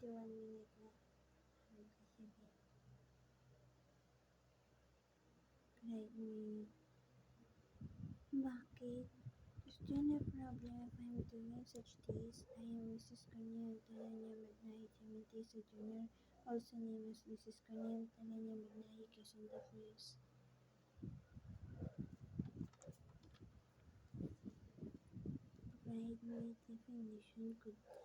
21 minute na. Okay, sige. Let me. Bakit? Is there no problem if I'm doing such days? I am Mrs. Kanya Talanya Magnahi Timotesa Jr., also named as Mrs. Kanya Talanya Magnahi Quezon the First. Provide my definition could be.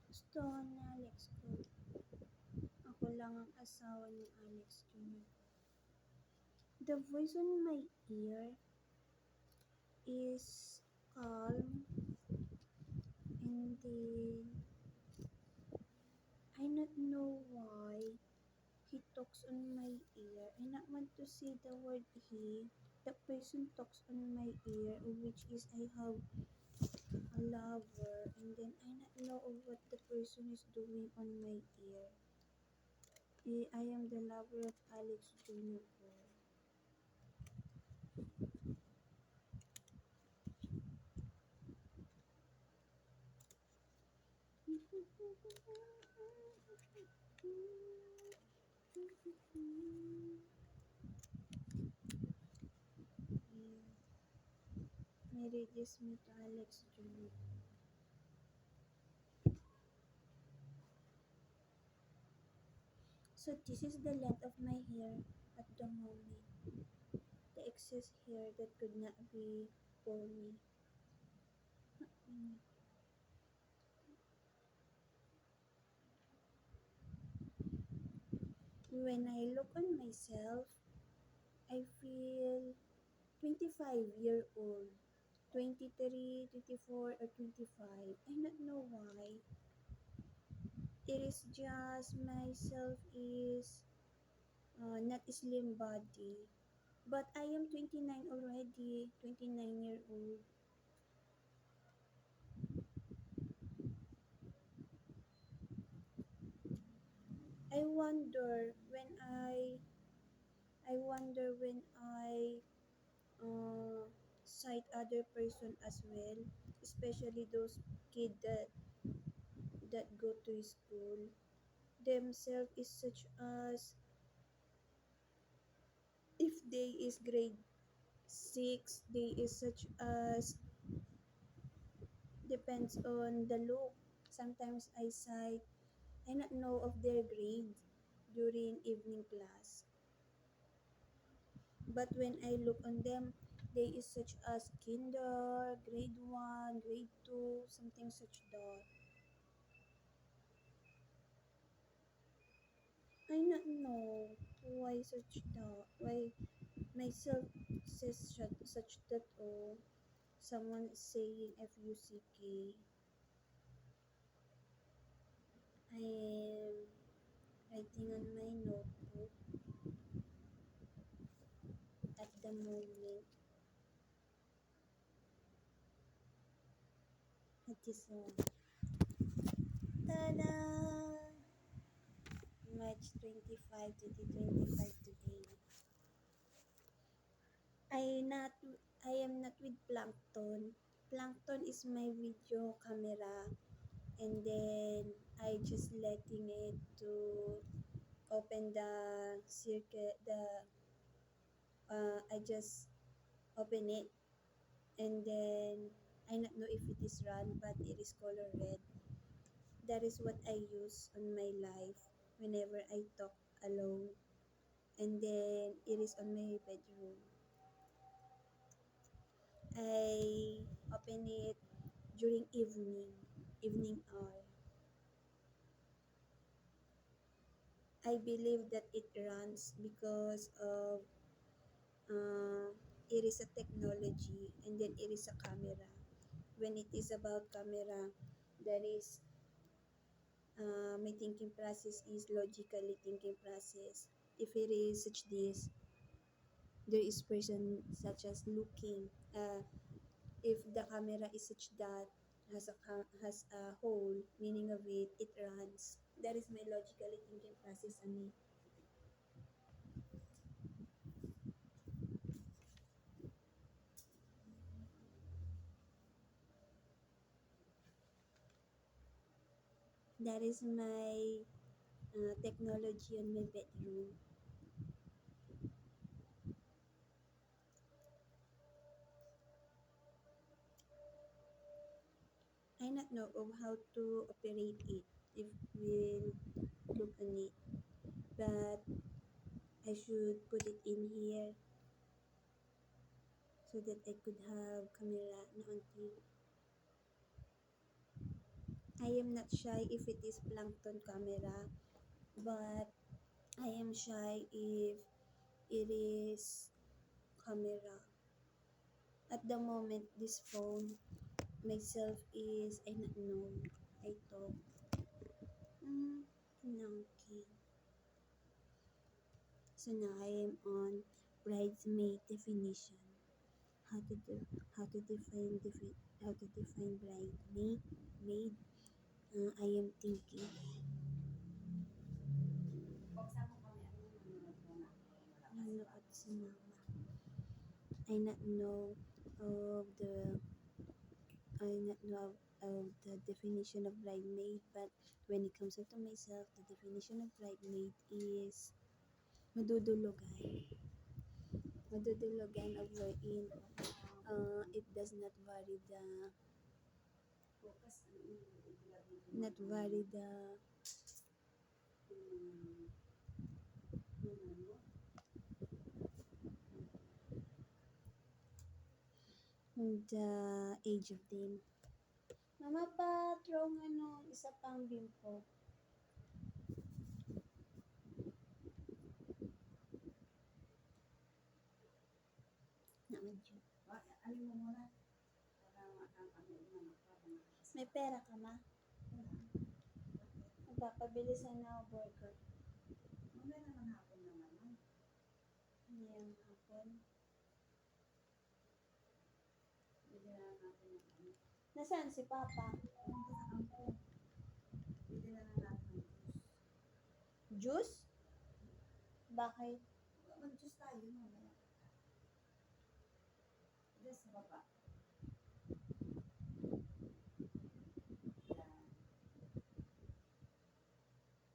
Gusto ni Alex ko. Ako lang ang asawa ni Alex Jr. The voice on my ear is calm, and then I not know why he talks on my ear. I not want to say the word he. The person talks on my ear, which is I have a lover, and then I not know of what the person is doing on my ear. I am the lover of Alex Jr. Yeah. May reduce me to Alex Jr. So this is the length of my hair at the moment. The excess hair that could not be for me. When I look on myself, I feel 25-year-old, 23, 24, or 25. I don't know why. It is just myself is not slim body. But I am 29 already, 29-year-old. I wonder when I sight other person as well, especially those kids that go to school. Themselves is such as if they is grade 6, they is such as depends on the look. Sometimes I sight I not know of their grade during evening class. But when I look on them, they is such as kinder, grade 1, grade 2, something such that. I not know why such that. Why myself says such that or someone is saying FUCK. I am writing on my notebook at the moment. At this one. Tada! March 25, 2025 today. I am not with Plankton. Plankton is my video camera, and then I just letting it to open the circuit I just open it, and then I not know if it is run, but it is color red. That is what I use on my life whenever I talk alone, and then it is on my bedroom. I open it during evening hour. I believe that it runs because of uh, it is a technology, and then it is a camera. when it is about camera, there is my thinking process is logically thinking process. If it is such this, there is person such as looking. If the camera is such that has a hole, meaning of it, it runs. That is my logically thinking process, ani. That is my technology on my bedroom. I not know of how to operate it if we'll look on it, but I should put it in here so that I could have camera na onti. I am not shy if it is plankton camera, but I am shy if it is camera. At the moment, this phone myself is I not know. I talk. Nangki. So now I am on bridesmaid definition. How to do, how to define how to define bridesmaid maid. I am thinking. Nanood si mama. I not know of the I not know of the definition of bridesmaid, but when it comes to myself, the definition of bridesmaid is madudulugan. Madudulugan of wherein it does not vary the not vary the age of them. Mama pa, throw nga no, isa pang bimpo. Naman yun. May pera ka ma? Magpapabili sana ako burger. Ngayong hapon. Nasaan si Papa? Juice? Bakit?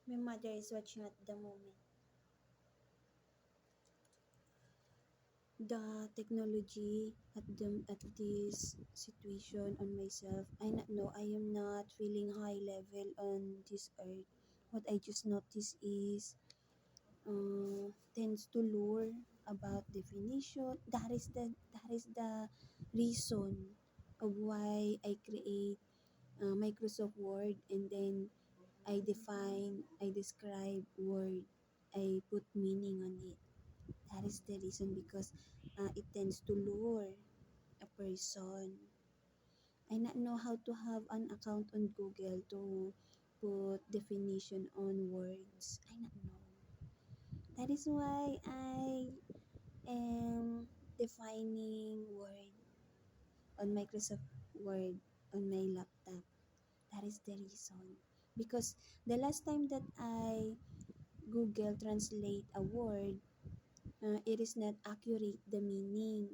My mother is watching at the moment. The technology at this situation on myself, I not know, I am not feeling high level on this earth. What I just noticed is tends to lure about definition. That is the reason of why I create Microsoft Word, and then I describe word, I put meaning on it. That is the reason because it tends to lure a person. I not know how to have an account on Google to put definition on words. I not know. That is why I am defining word on Microsoft Word on my laptop. That is the reason. Because the last time that I Google translate a word, it is not accurate the meaning.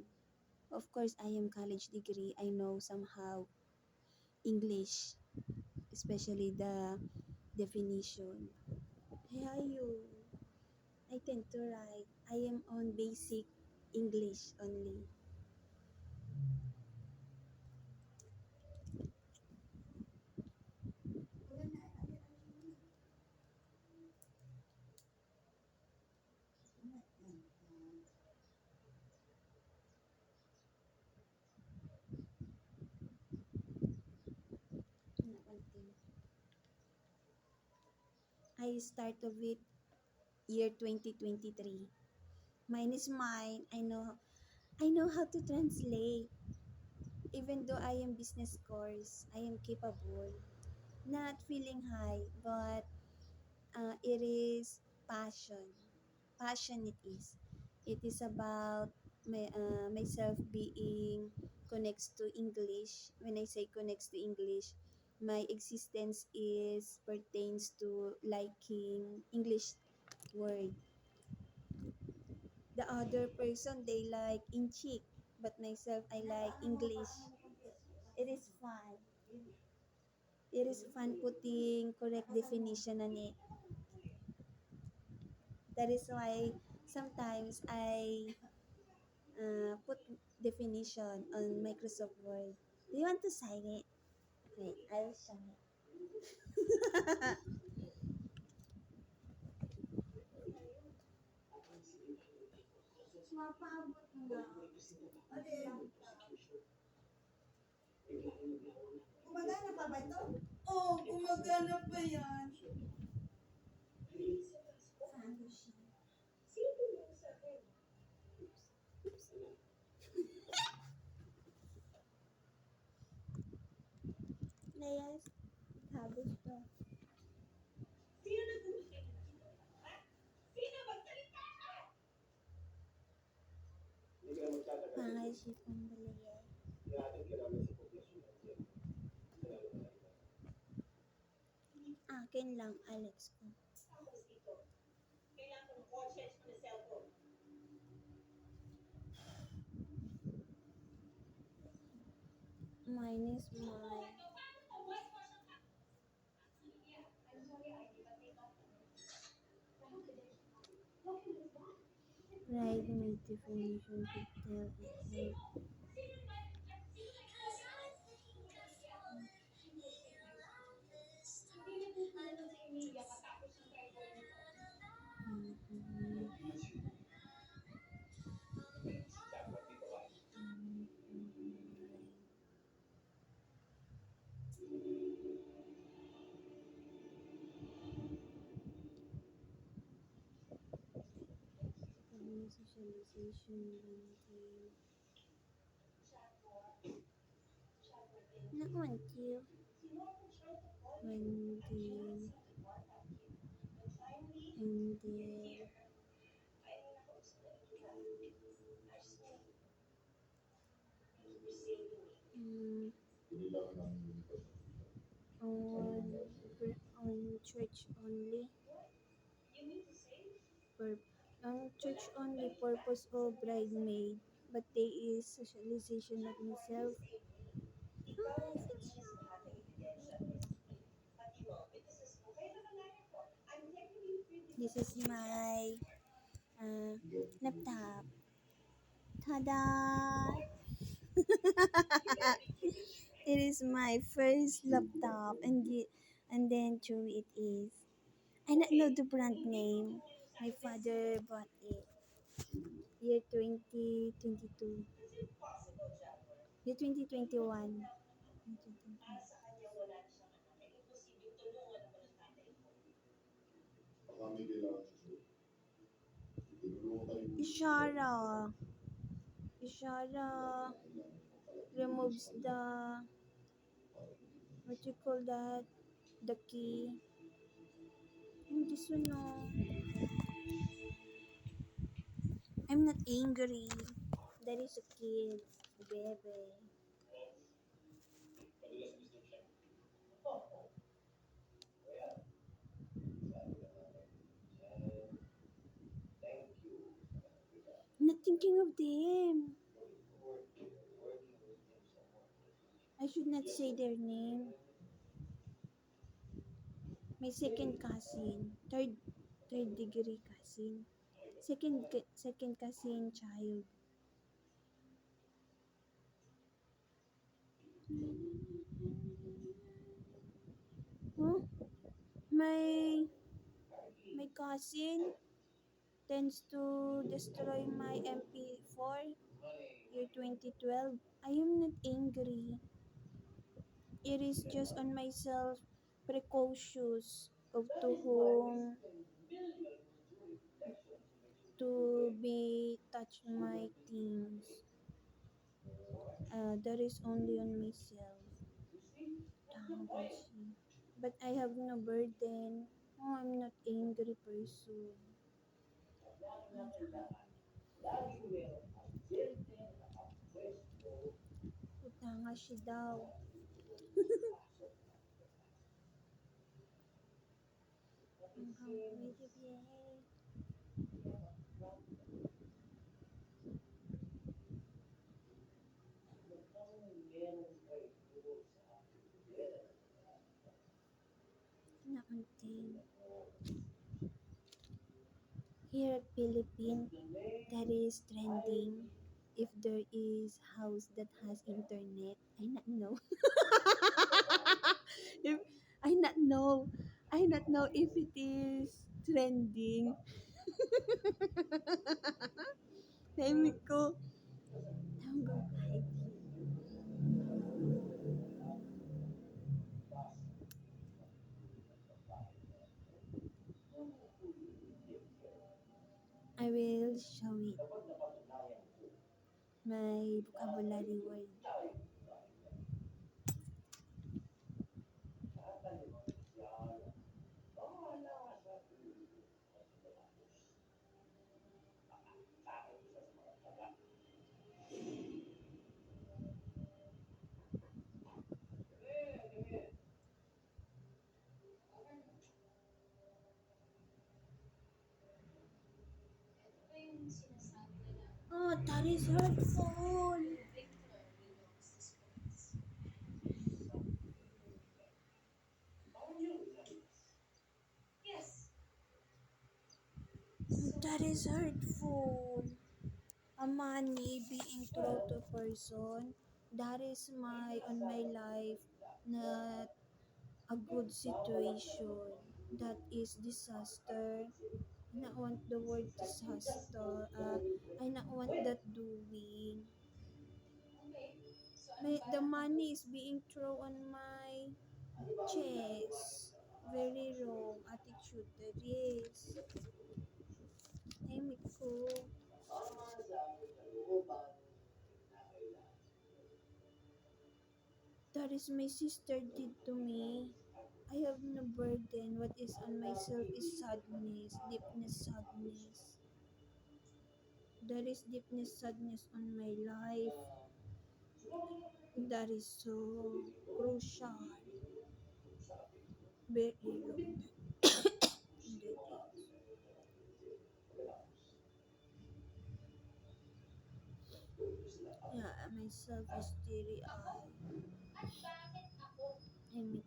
Of course, I am college degree. I know somehow English, especially the definition. Hey, you. I tend to write. I am on basic English only. I start of it year 2023. Mine is mine. I know how to translate. Even though I am business course, I am capable. Not feeling high, but it is passion. Passion it is. It is about myself being connects to English. When I say connects to English, my existence is pertains to liking English word. The other person they like in chick, but myself I like English. It is fun. It is fun putting correct definition on it. That is why sometimes I put definition on Microsoft Word. Do you want to sign it? Wait, I'll show it. Mapaabot mo na. Gumagana pa ba ito? Oo, gumagana pa yan. Saan siya? Layas, habos to. Pangaisip kong balayay. Akin lang, Alex ko. Mine is mine. Bridesmaid definition to tell it. Socialization, bonding. Not want you. Bonding. And then mm, on on church only. Pur- on church only purpose of bridesmaid, but there is socialization of myself. This is my uh, laptop. Tada! It is my first laptop, and then true it is. I don't know the brand name. My father bought it year 2022. Year 2021. Ishara. Ishara removes the what you call that, the key. And this one, no. I'm not angry. That is a kid, baby. I'm not thinking of them. I should not say their name. My second cousin, third degree cousin, second cousin child. Huh? My cousin tends to destroy my MP4 year 2012. I am not angry. It is just on myself precautious of to whom to be touch my things. That is only on myself. Tangashi. But I have no burden. Oh, I'm not angry person. Utangashi daw. Hanggang pwede biye. Naunting. Here at Philippines, that is trending. If there is house that has internet, I not know. if I not know, I not know if it is trending. Tahimik ko. Hanggang kahit I will show it. My vocabulary word. Oh, that is hurtful. That is hurtful. A money being thrown to person. That is on my life not a good situation. That is disaster. I not want the word disaster. I not want that doing. The money is being thrown on my chest. Very wrong attitude that is. Tahimik ko. That is my sister did to me. I have no burden. What is on myself is sadness, deepness, sadness. There is deepness, sadness on my life. That is so crucial. Very long. That is. Yeah, myself is teary eye. I mean,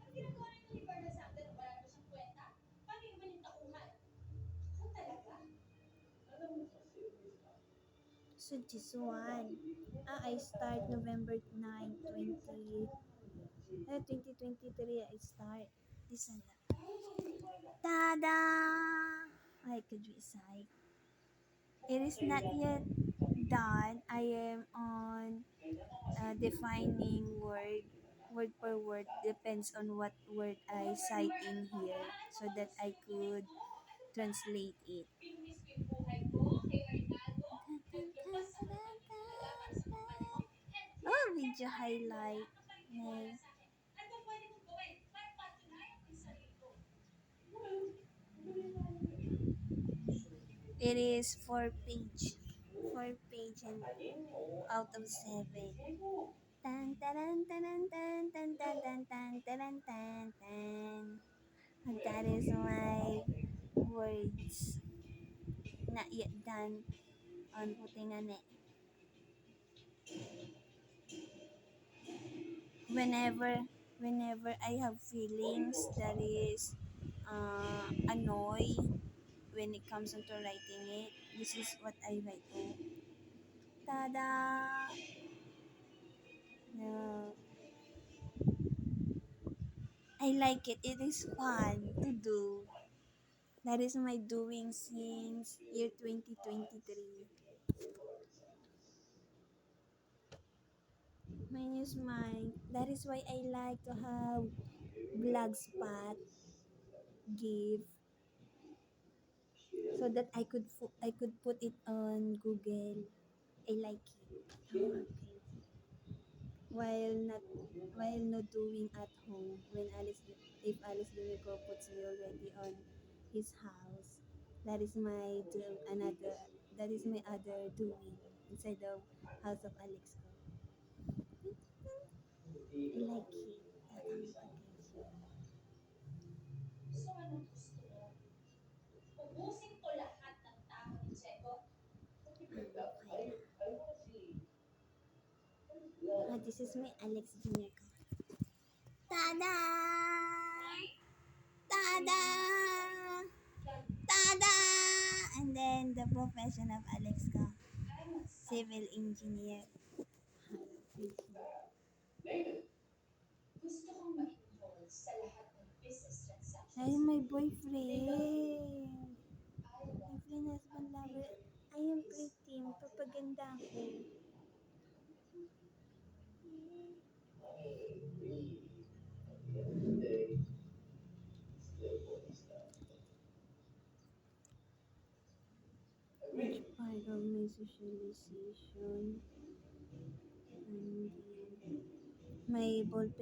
so this one. I start November 9, 2023. I start. This one. Tada! I could recite. It is not yet done. I am on defining word per word. Depends on what word I cite in here so that I could translate it. Oh, video highlight. Nay. It is 4 page. 4 page and out of 7. Tan taran taran tan tan tan tan tan taran tan tan. And that is my words. Not yet done on putting on it. Whenever I have feelings that is annoy when it comes into writing it, this is what I write. Oh, tada! No, I like it. It is fun to do. That is my doing since year 2023. Mine is mine. That is why I like to have blogspot give so that I could put it on Google. I like it. Okay. while not doing at home when if Alice Domingo puts me already on his house. That is my other doing inside the house of Alex ko. I like it. Ang vacation. So anong gusto mo? Ubusin ko lahat ng tao ni Checo? Okay. This is my Alex Domingo. Tada! Tada! Tada! And then the profession of Alex ko, civil engineer. Gusto kong ma-involve sa lahat ng business transactions. Ay, my boyfriend. I want Boyfriend, husband, lover. I am pretty. Magpapaganda ako. Which part of my socialization? And my ballpen